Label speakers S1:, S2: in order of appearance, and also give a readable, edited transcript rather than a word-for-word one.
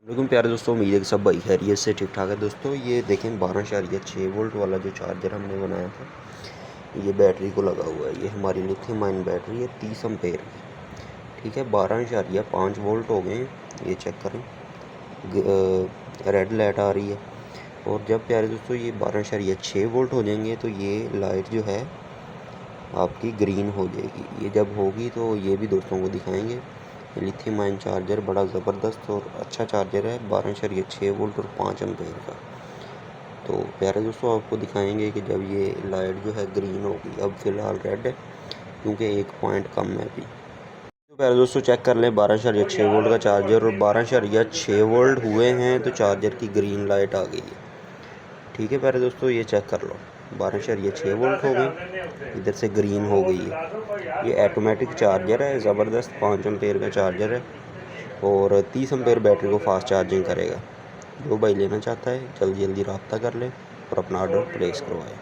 S1: लेकिन प्यारे दोस्तों, उम्मीद है कि सब भाई खैरियत से ठीक ठाक है। दोस्तों ये देखें 12.6 वोल्ट वाला जो चार्जर हमने बनाया था, ये बैटरी को लगा हुआ है। ये हमारी लिथियम आयन बैटरी है 30 एम्पेयर की। ठीक है, 12.5 वोल्ट हो गए हैं। ये चेक करें, रेड लाइट आ रही है। और जब प्यारे दोस्तों ये 12.6 वोल्ट हो जाएंगे तो ये लाइट जो है आपकी ग्रीन हो जाएगी। ये जब होगी तो ये भी दोस्तों को दिखाएंगे। लिथियम आयन चार्जर बड़ा ज़बरदस्त और अच्छा चार्जर है, 12.6 वोल्ट और 5 एम्पेयर का। तो प्यारे दोस्तों आपको दिखाएंगे कि जब ये लाइट जो है ग्रीन होगी। अब फ़िलहाल रेड है क्योंकि एक पॉइंट कम है अभी। तो प्यारे दोस्तों चेक कर लें, 12.6 वोल्ट का चार्जर और 12.6 वोल्ट हुए हैं तो चार्जर की ग्रीन लाइट आ गई है। ठीक है प्यारे दोस्तों, ये चेक कर लो, 12.6 वोल्ट हो गई, इधर से ग्रीन हो गई है। ये ऑटोमेटिक चार्जर है, ज़बरदस्त 5 एम्पेयर का चार्जर है और 30 एम्पेयर बैटरी को फास्ट चार्जिंग करेगा। जो भाई लेना चाहता है जल्दी जल्दी रब्ता कर ले और अपना ऑर्डर प्लेस करवाए।